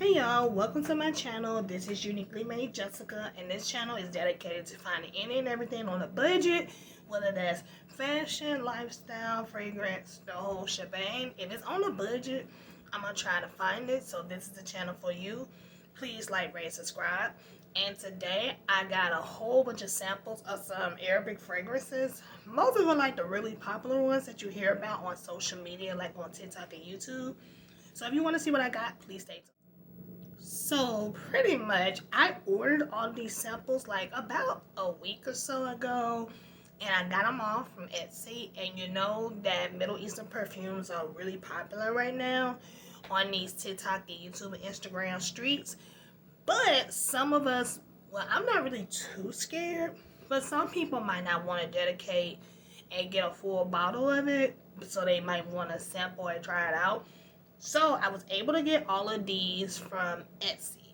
Hey y'all, welcome to my channel. This is Uniquely Made Jessica, and this channel is dedicated to finding any and everything on a budget, whether that's fashion, lifestyle, fragrance, the whole shebang. If it's on a budget, I'm gonna try to find it. So this is the channel for you. Please like, rate, subscribe. And today I got a whole bunch of samples of some Arabic fragrances. Most of them like the really popular ones that you hear about on social media, like on TikTok and YouTube. So if you want to see what I got, please stay tuned. So pretty much I ordered all these samples like about a week or so ago, and I got them all from Etsy. And you know that Middle Eastern perfumes are really popular right now on these TikTok and YouTube and Instagram streets. But some of us, well, I'm not really too scared, but some people might not want to dedicate and get a full bottle of it, so they might want to sample and try it out. So I was able to get all of these from Etsy,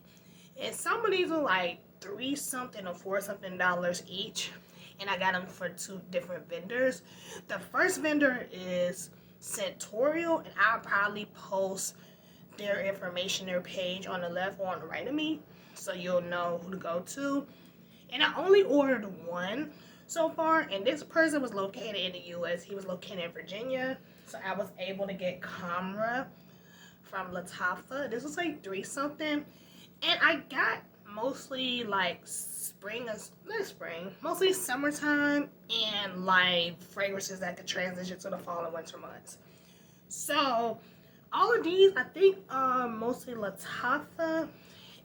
and some of these are like $3 something or $4 something each, and I got them for 2 different vendors. The first vendor is Centurial, and I'll probably post their information, their page on the left or on the right of me, so you'll know who to go to. And I only ordered one so far, and this person was located in the US. He was located in Virginia, so I was able to get Khamrah from Latifah. This was like $3 something, and I got mostly like mostly summertime and like fragrances that could transition to the fall and winter months. So all of these, I think, are mostly Latifah,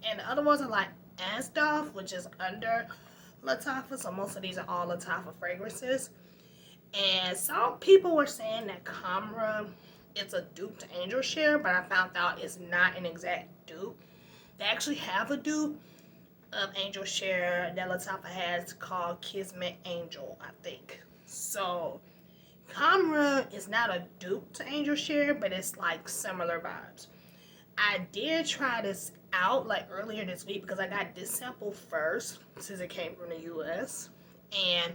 and the other ones are like Asdaaf, which is under Latifah. So most of these are all Latifah fragrances. And some people were saying that Khamrah is a dupe to Angel Share, but I found out it's not an exact dupe. They actually have a dupe of Angel Share that Latifah has called Kismet Angel, I think. So Khamrah is not a dupe to Angel Share, but it's like similar vibes. I did try this out like earlier this week because I got this sample first since it came from the US, and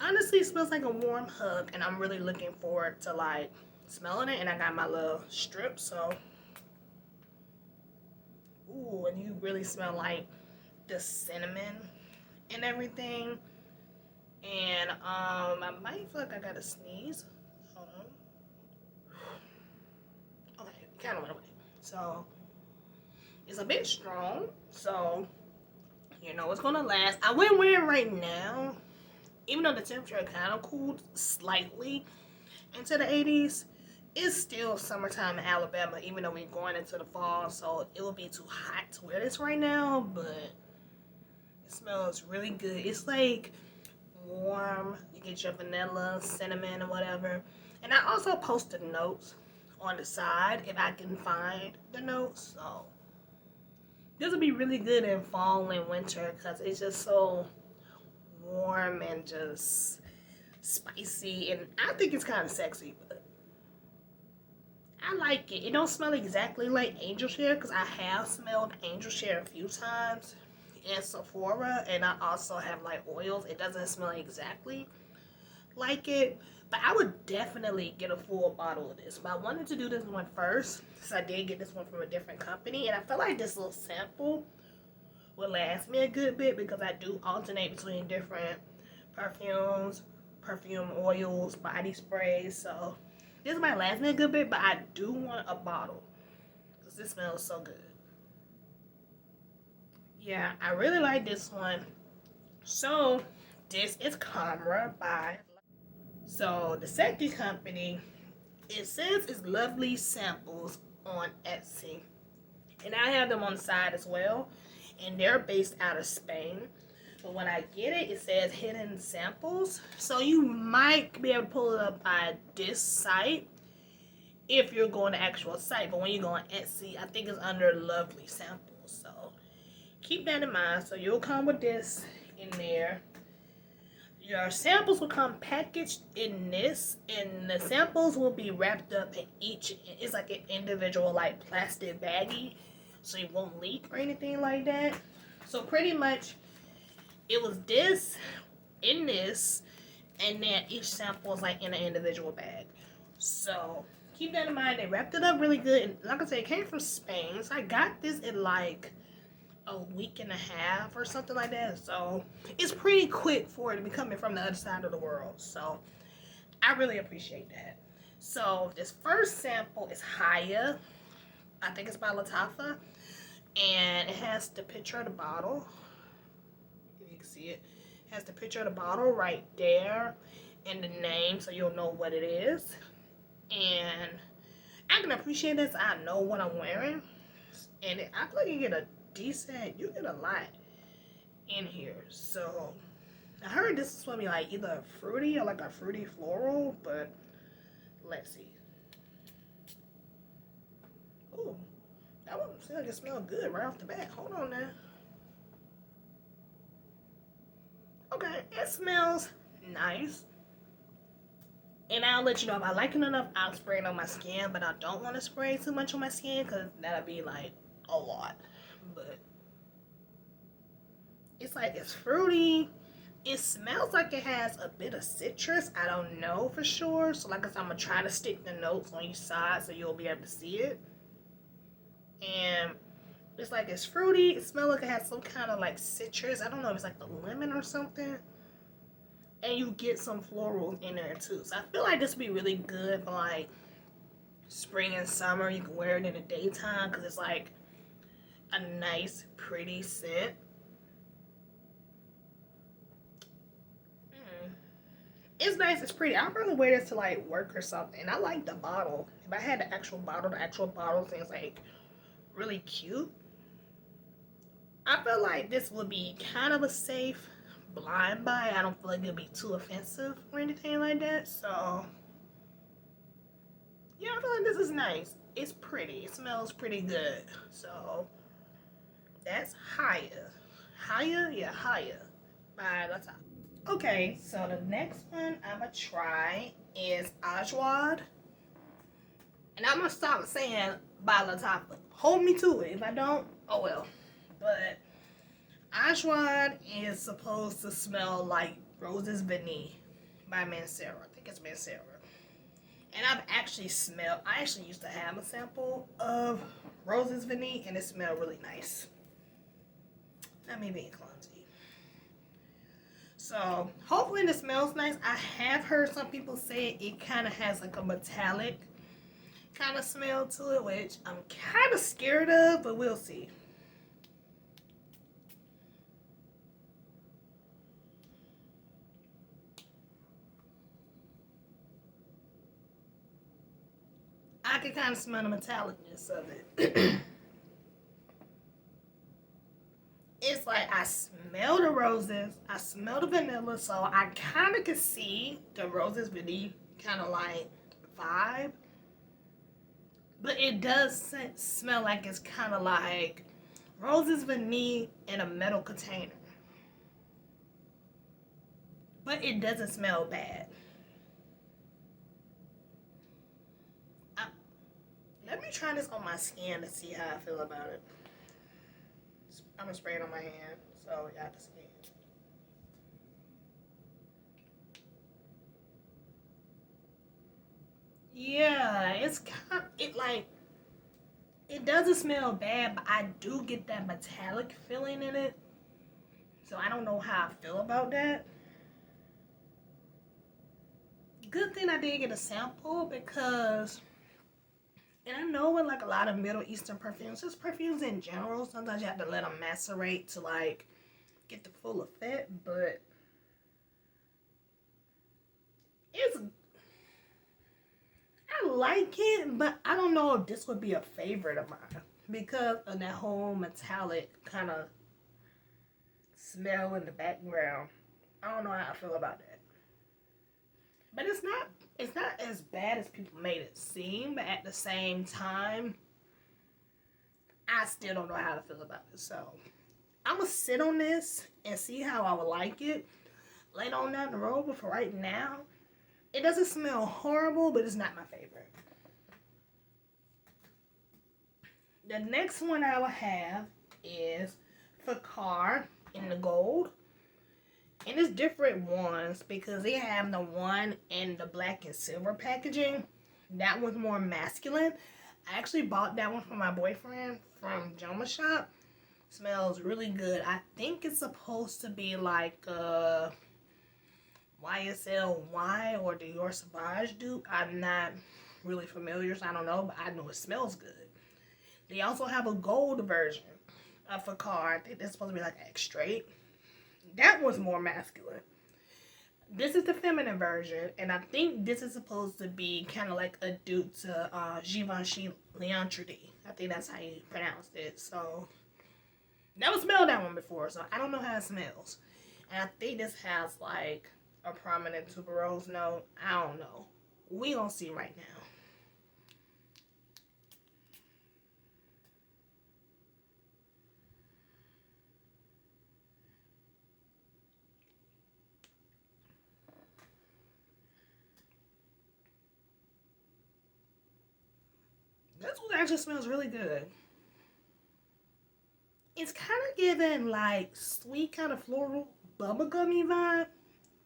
honestly it smells like a warm hug, and I'm really looking forward to like smelling it. And I got my little strip, so ooh, and you really smell like the cinnamon and everything. And I might feel like I gotta sneeze. Hold on. Okay, kind of went away. So it's a bit strong, so you know it's gonna last. I wouldn't wear it right now, even though the temperature kind of cooled slightly into the 80s. It's still summertime in Alabama, even though we're going into the fall, so it would be too hot to wear this right now. But it smells really good. It's like warm. You get your vanilla, cinnamon, or whatever. And I also posted notes on the side if I can find the notes. So this would be really good in fall and winter because it's just so warm and just spicy, and I think it's kind of sexy, but I like it. It don't smell exactly like Angel Share because I have smelled Angel Share a few times in Sephora, and I also have like oils. It doesn't smell exactly like it, but I would definitely get a full bottle of this. But I wanted to do this one first since I did get this one from a different company, and I felt like this little sample would last me a good bit because I do alternate between different perfumes, perfume oils, body sprays. So this might last me a good bit, but I do want a bottle because this smells so good. Yeah, I really like this one. So this is Khamrah by. So the second company, it says it's Lovely Samples on Etsy, and I have them on the side as well, and they're based out of Spain. But when I get it, it says Hidden Samples. So you might be able to pull it up by this site if you're going to actual site. But when you go on Etsy, I think it's under Lovely Samples. So keep that in mind. So you'll come with this in there. Your samples will come packaged in this, and the samples will be wrapped up in each. It's like an individual like plastic baggie, so it won't leak or anything like that. So pretty much it was this in this, and then each sample is like in an individual bag. So keep that in mind. They wrapped it up really good. And like I said, it came from Spain. So I got this in like a week and a half or something like that. So it's pretty quick for it to be coming from the other side of the world. So I really appreciate that. So this first sample is Haya. I think it's by Lattafa. And it has the picture of the bottle. You can see it. It has the picture of the bottle right there and the name, so you'll know what it is. And I can appreciate this. I know what I'm wearing. And I feel like you get a lot in here. So I heard this is supposed to be like either fruity or like a fruity floral, but let's see. Ooh, that one seems like it smells good right off the bat. Hold on now. Okay, it smells nice. And I'll let you know if I like it enough, I'll spray it on my skin, but I don't want to spray too much on my skin because that'll be like a lot. But it's like it's fruity. It smells like it has a bit of citrus. I don't know for sure. So like I said, I'm going to try to stick the notes on each side so you'll be able to see it. And it's like it's fruity. It smells like it has some kind of like citrus. I don't know if it's like the lemon or something. And you get some florals in there too. So I feel like this would be really good for like spring and summer. You can wear it in the daytime because it's like a nice, pretty scent. It's nice. It's pretty. I'd rather wear this to like work or something. I like the bottle. If I had the actual bottle seems like really cute. I feel like this would be kind of a safe blind buy. I don't feel like it'll be too offensive or anything like that. So yeah, I feel like this is nice. It's pretty. It smells pretty good. So that's Haya. Haya by Lattafa. Okay, so the next one I'm gonna try is Ajwad. And I'm gonna stop saying by Lattafa. Hold me to it. If I don't, oh well. But Ajwad is supposed to smell like Roses Vanille by Mancera. I think it's Mancera. And I actually used to have a sample of Roses Vanille and it smelled really nice. Not me being clumsy. So hopefully this smells nice. I have heard some people say it kind of has like a metallic kind of smell to it, which I'm kind of scared of, but we'll see. I can kind of smell the metallicness of it. It's like I smell the roses, I smell the vanilla, so I kind of can see the Roses Vanille kind of like vibe. But it does smell like it's kind of like Roses Vanille in a metal container. But it doesn't smell bad. Let me try this on my skin to see how I feel about it. I'm gonna spray it on my hand so y'all can see it. Yeah, it's kind of, it doesn't smell bad, but I do get that metallic feeling in it. So I don't know how I feel about that. Good thing I did get a sample because, and I know with like a lot of Middle Eastern perfumes, just perfumes in general, sometimes you have to let them macerate to like get the full effect, but I like it, but I don't know if this would be a favorite of mine because of that whole metallic kind of smell in the background. I don't know how I feel about that. But it's not as bad as people made it seem, but at the same time, I still don't know how to feel about it. So I'm gonna sit on this and see how I would like it later on down the road, but for right now, it doesn't smell horrible, but it's not my favorite. The next one I will have is Fahkar in the gold. And it's different ones because they have the one in the black and silver packaging. That one's more masculine. I actually bought that one for my boyfriend from Joma Shop. Smells really good. I think it's supposed to be like YSL-Y or Dior Sauvage dupe. I'm not really familiar, so I don't know, but I know it smells good. They also have a gold version of Fahkar. I think it's supposed to be like X-Straight. That one's more masculine. This is the feminine version, and I think this is supposed to be kind of like a dupe to Givenchy Leontredy. I think that's how you pronounce it. So, never smelled that one before, so I don't know how it smells. And I think this has like a prominent tuberose note. I don't know. We gonna see right now. This one actually smells really good. It's kind of giving like sweet kind of floral bubblegummy vibe.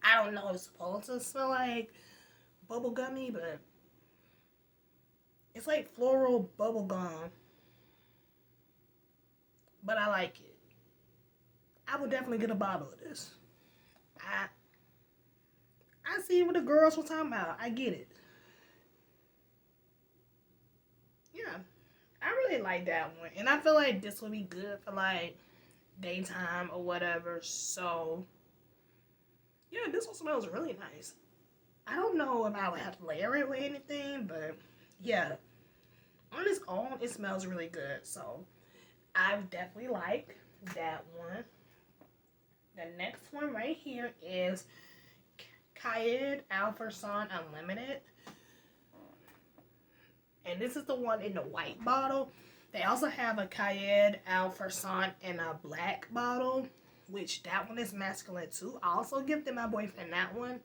I don't know if it's supposed to smell like bubblegummy, but it's like floral bubblegum. But I like it. I would definitely get a bottle of this. I see what the girls were talking about. I get it. Yeah, I really like that one. And I feel like this would be good for like daytime or whatever. So, yeah, this one smells really nice. I don't know if I would have to layer it with anything, but yeah, on its own, it smells really good. So, I definitely like that one. The next one right here is Qaed Fursan Unlimited. And this is the one in the white bottle. They also have a Qaed Fursan in a black bottle, which that one is masculine too. I also gifted my boyfriend that one.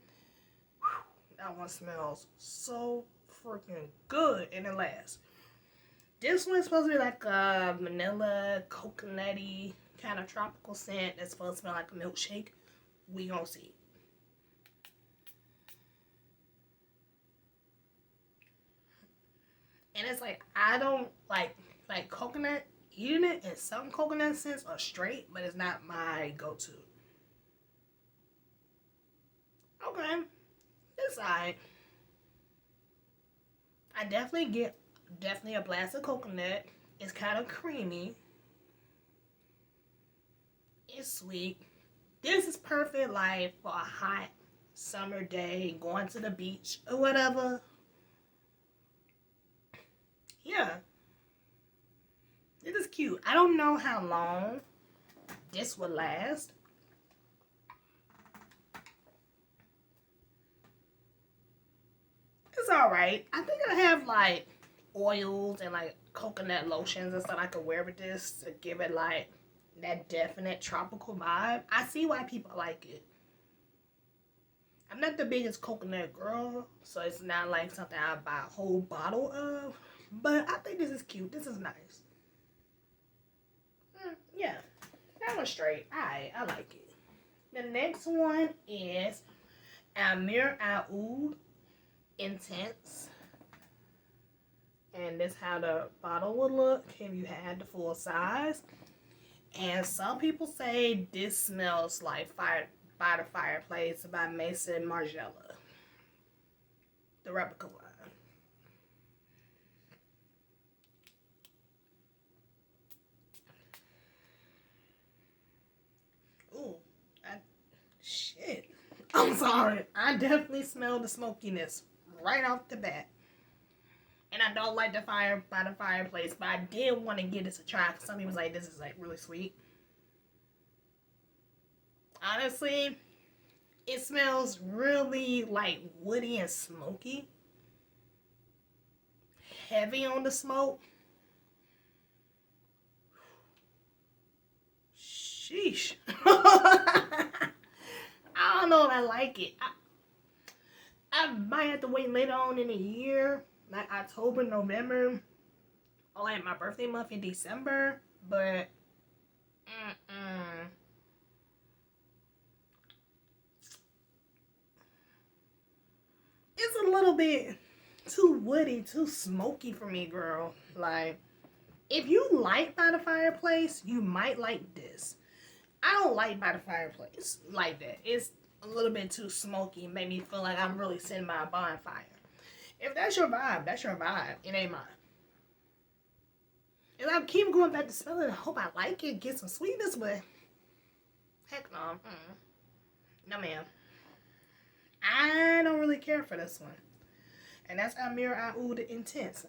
Whew, that one smells so freaking good and it lasts. This one is supposed to be like a vanilla, coconutty kind of tropical scent. It's supposed to smell like a milkshake. We gonna see. And it's like, I don't like coconut. Eating it and some coconut scents are straight, but it's not my go-to. Okay, it's alright. I definitely get a blast of coconut. It's kind of creamy. It's sweet. This is perfect like for a hot summer day, going to the beach or whatever. Yeah. This is cute. I don't know how long this will last. It's alright. I think I have like oils and like coconut lotions and stuff I could wear with this to give it like that definite tropical vibe. I see why people like it. I'm not the biggest coconut girl, so it's not like something I buy a whole bottle of. But I think this is cute. This is nice. Yeah, that one's straight. I like it. The next one is Amir Oudh Intense. And this how the bottle would look if you had the full size. And some people say this smells like Fire by the Fireplace by Maison Margiela. The replica line. Ooh, shit. I'm sorry. I definitely smell the smokiness right off the bat. And I don't like the Fire by the Fireplace, but I did want to give this a try because some people was like, this is like really sweet. Honestly, it smells really like woody and smoky. Heavy on the smoke. Sheesh. I don't know if I like it. I might have to wait later on in the year, like October, November, or like my birthday month in December, but it's a little bit too woody, too smoky for me, girl. Like, if you like By the Fireplace, you might like this. I don't like By the Fireplace like that. It's a little bit too smoky. It made me feel like I'm really sitting by a bonfire. If that's your vibe, that's your vibe. It ain't mine. And I keep going back to smell it. I hope I like it, get some sweetness, but heck no. No, ma'am. I don't really care for this one. And that's Amir Oudh Intense.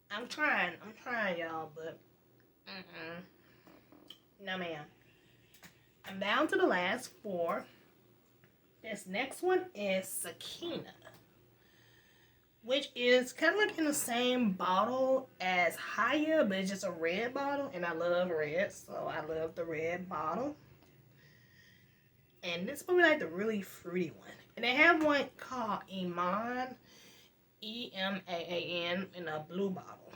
I'm trying, y'all, but no, ma'am. I'm down to the last 4. This next one is Sakina, which is kind of like in the same bottle as Haya, but it's just a red bottle, and I love red, so I love the red bottle. And this is probably like the really fruity one. And they have one called Iman, Emaan, in a blue bottle.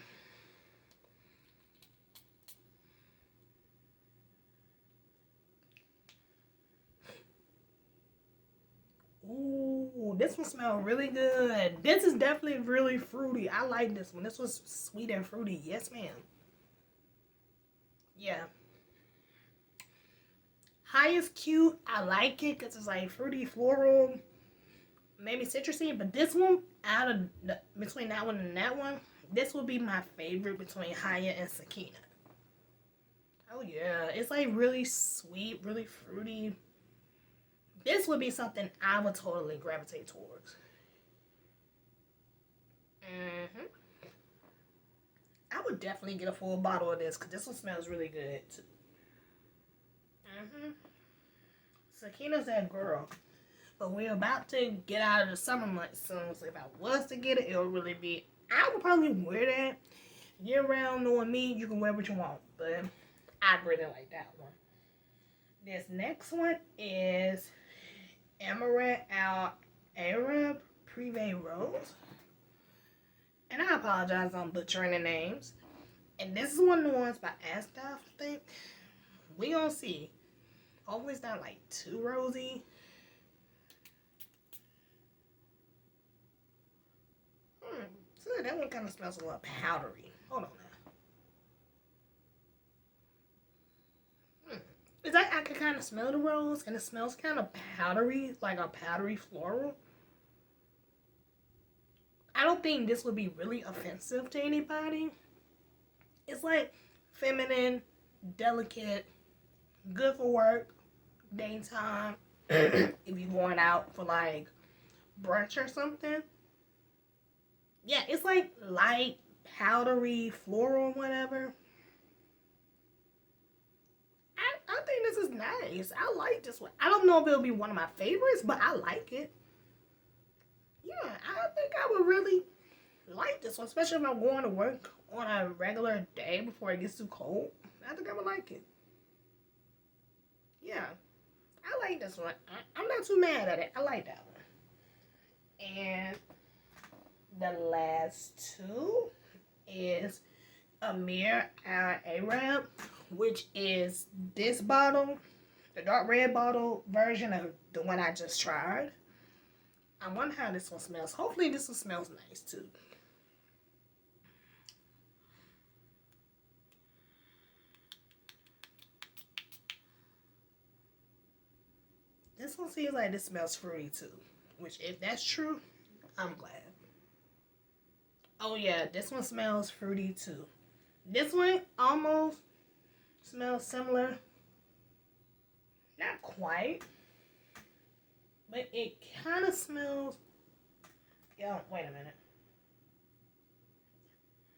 Ooh, this one smells really good. This is definitely really fruity. I like this one. This was sweet and fruity. Yes, ma'am. Yeah. High is cute. I like it because it's like fruity, floral, maybe citrusy. But this one, between that one and that one, this will be my favorite between Haya and Sakina. Oh yeah, it's like really sweet, really fruity. This would be something I would totally gravitate towards. I would definitely get a full bottle of this because this one smells really good too. Sakina's that girl. But we're about to get out of the summer months soon, so if I was to get it, it would really be... I would probably wear that year-round. Knowing me, you can wear what you want, but I really like that one. This next one is Amaranth Arab Prive Rose. And I apologize on butchering the names. And this is one of the ones by Asdaaf, I think. We gonna see. Hopefully it's not like too rosy. So that one kind of smells a little powdery. Hold on now. It's like I can kind of smell the rose, and it smells kind of powdery, like a powdery floral. I don't think this would be really offensive to anybody. It's like feminine, delicate, good for work, daytime, if you're going out for like brunch or something. Yeah, it's like light, powdery, floral, whatever. I think this is nice. I like this one. I don't know if it'll be one of my favorites, but I like it. Yeah, I think I would really like this one, especially if I'm going to work on a regular day before it gets too cold. I think I would like it. Yeah, I like this one. I'm not too mad at it. I like that one. And the last 2 is Amir Arab, which is this bottle, the dark red bottle version of the one I just tried. I wonder how this one smells. Hopefully this one smells nice too. This one seems like this smells fruity too. Which, if that's true, I'm glad. Oh yeah, this one smells fruity too. This one almost smells similar. Not quite. But it kind of smells... Yo, wait a minute.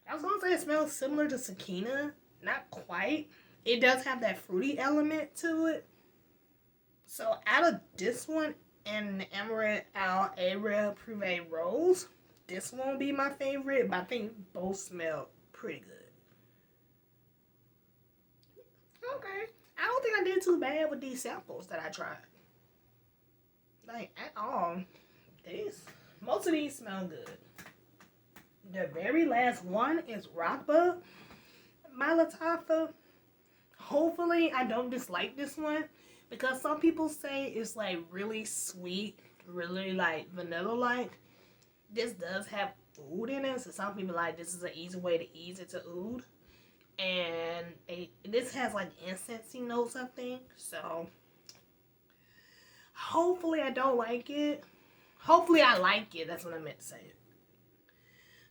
I was going to say it smells similar to Sakina. Not quite. It does have that fruity element to it. So out of this one and the Amaranth Arab Prive Rose, this one will be my favorite. But I think both smell pretty good. Okay. I don't think I did too bad with these samples that I tried. Like, at all. Most of these smell good. The very last one is Raghba-Lattafa. Hopefully, I don't dislike this one. Because some people say it's like really sweet, really like vanilla-like. This does have oud in it, so some people like this is an easy way to ease into oud. And this has like incensey notes, I think. So hopefully I don't like it. Hopefully I like it. That's what I meant to say.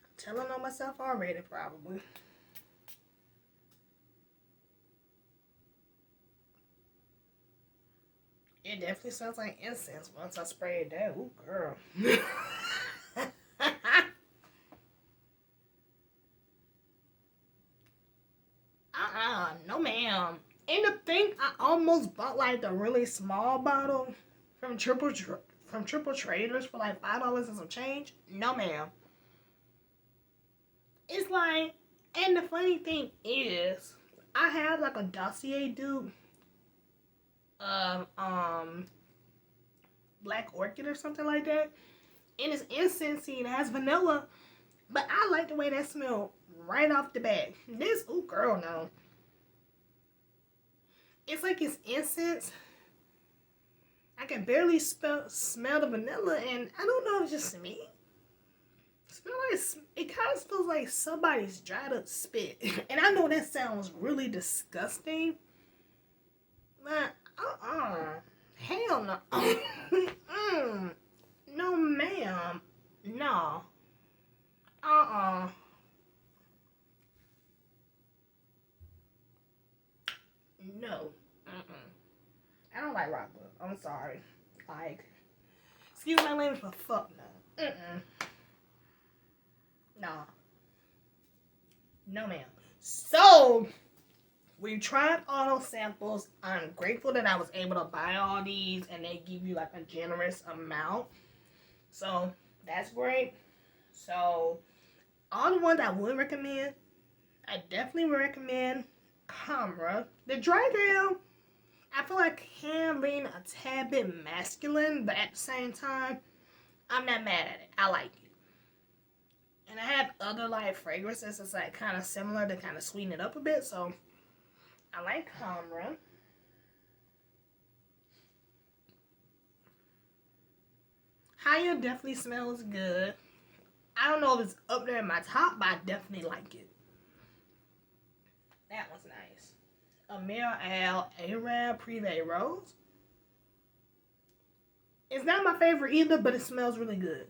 I'm telling on myself already, probably. It definitely smells like incense once I spray it down. Ooh, girl. No ma'am. And the thing, I almost bought like the really small bottle from Triple Traders for like $5 and some change. No ma'am. It's like, and the funny thing is, I have like a dossier dupe of Black Orchid or something like that, and it's incensey and it has vanilla, but I like the way that smell right off the bat. This, ooh girl, no. It's like it's incense. I can barely smell the vanilla, and I don't know if it's just me. It kind of smells like somebody's dried up spit. And I know that sounds really disgusting, but hell no. No ma'am. No. No. I don't like rock book. I'm sorry. Like, excuse my language, but fuck no. No. No, ma'am. So, we tried auto samples. I'm grateful that I was able to buy all these, and they give you like a generous amount. So, that's great. So, all the ones I would recommend, I definitely would recommend Khamrah. The dry gel, I feel like can lean a tad bit masculine, but at the same time, I'm not mad at it. I like it. And I have other like fragrances that's like kind of similar to kind of sweeten it up a bit, so I like Khamrah. Haya definitely smells good. I don't know if it's up there in my top, but I definitely like it. That one's nice. Amir Arab Prive Rose. It's not my favorite either, but it smells really good.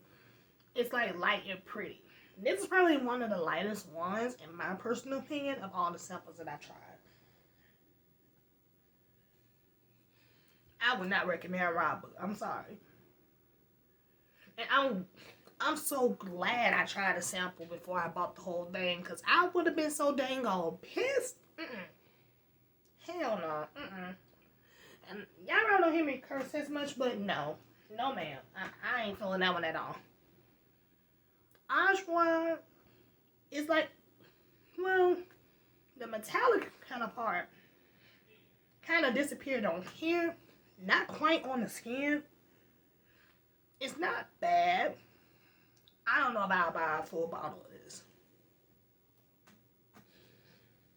It's like light and pretty. This is probably one of the lightest ones, in my personal opinion, of all the samples that I tried. I would not recommend Raghba. I'm sorry. And I'm so glad I tried a sample before I bought the whole thing, because I would have been so dang on pissed. Hell no. And y'all really don't hear me curse as much, but no. No, ma'am. I ain't feeling that one at all. Ajwad is like, well, the metallic kind of part kind of disappeared on here. Not quite on the skin. It's not bad. I don't know if I'll buy a full bottle of this.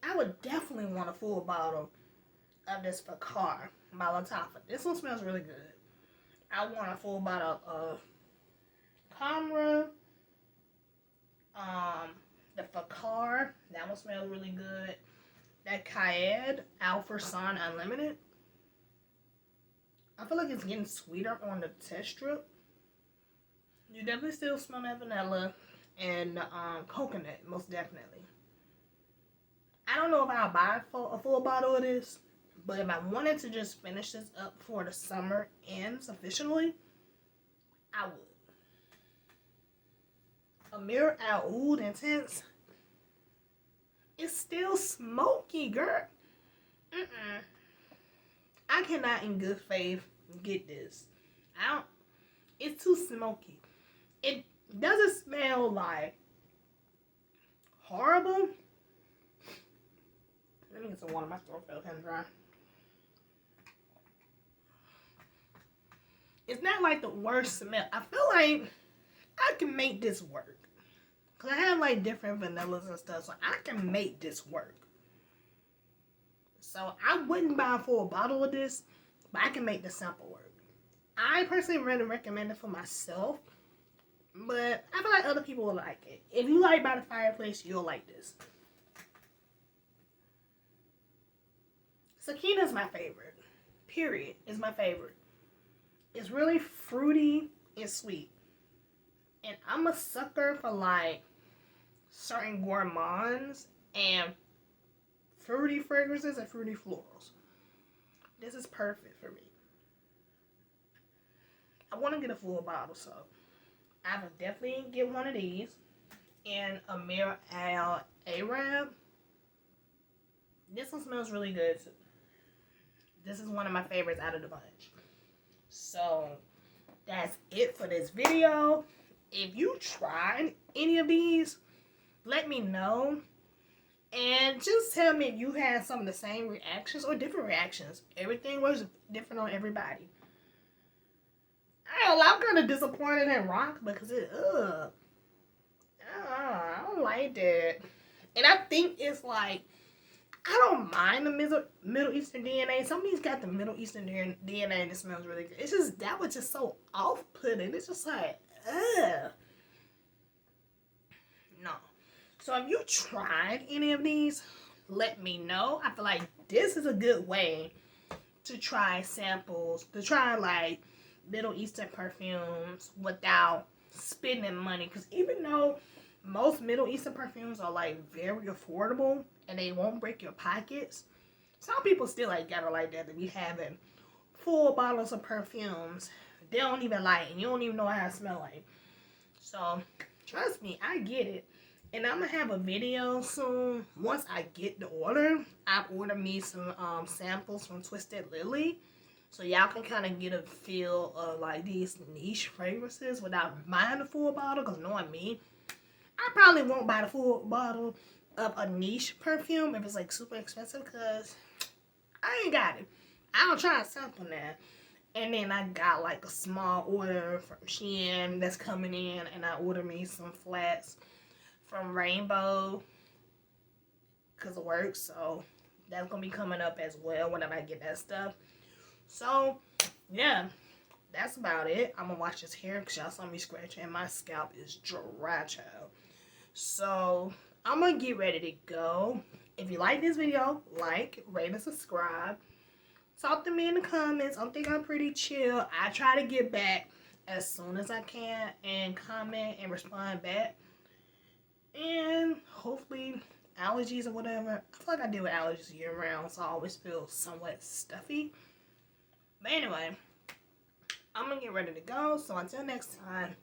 I would definitely want a full bottle of this Fahkar by Latifah. This one smells really good. I want a full bottle of Khamrah. The Fahkar, that one smells really good. That Qaed, Fursan Unlimited. I feel like it's getting sweeter on the test strip. You definitely still smell that vanilla and coconut, most definitely. I don't know if I'll buy a full bottle of this, but if I wanted to just finish this up before the summer ends officially, I would. Amir Oudh Intense. It's still smoky, girl. I cannot in good faith get this. It's too smoky. It doesn't smell like horrible. Let me get some water. My throat feels kind of dry. It's not like the worst smell. I feel like I can make this work. Because I have like different vanillas and stuff, so I can make this work. So I wouldn't buy a full bottle of this, but I can make the sample work. I personally really recommend it for myself. but I feel like other people will like it. If you like By the Fireplace, you'll like this. Sakina's my favorite. Period. Is my favorite. It's really fruity and sweet. And I'm a sucker for like certain gourmands and fruity fragrances and fruity florals. This is perfect for me. I want to get a full bottle, so I would definitely get one of these. And Amir Arab. This one smells really good too. This is one of my favorites out of the bunch. So that's it for this video. If you tried any of these, let me know. And just tell me if you had some of the same reactions or different reactions. Everything was different on everybody. I'm kind of disappointed in Rock because I don't like that. And I think it's like, I don't mind the Middle Eastern DNA. Some of these got the Middle Eastern DNA and it smells really good. It's just, that was just so off-putting. It's just like, ugh. No. So if you tried any of these, let me know. I feel like this is a good way to try samples, to try like Middle Eastern perfumes without spending money. Because even though most Middle Eastern perfumes are like very affordable and they won't break your pockets, some people still like gotta like that to be having full bottles of perfumes they don't even like and you don't even know how it smell like. So trust me, I get it. And I'm gonna have a video soon. Once I get the order, I'll order me some samples from Twisted Lily, so y'all can kind of get a feel of like these niche fragrances without buying the full bottle. Cause knowing me, I probably won't buy the full bottle of a niche perfume if it's like super expensive, cause I ain't got it. I'll try a sample now. And then I got like a small order from Shein that's coming in, and I ordered me some flats from Rainbow because of work, so that's gonna be coming up as well whenever I get that stuff. So yeah, that's about it. I'm gonna wash this hair because y'all saw me scratching and my scalp is dry, child. So I'm gonna get ready to go. If you like this video, like, rate, and subscribe. Talk to me in the comments. I think I'm pretty chill. I try to get back as soon as I can and comment and respond back. And hopefully allergies or whatever. I feel like I deal with allergies year round, so I always feel somewhat stuffy. But anyway, I'm gonna get ready to go. So until next time,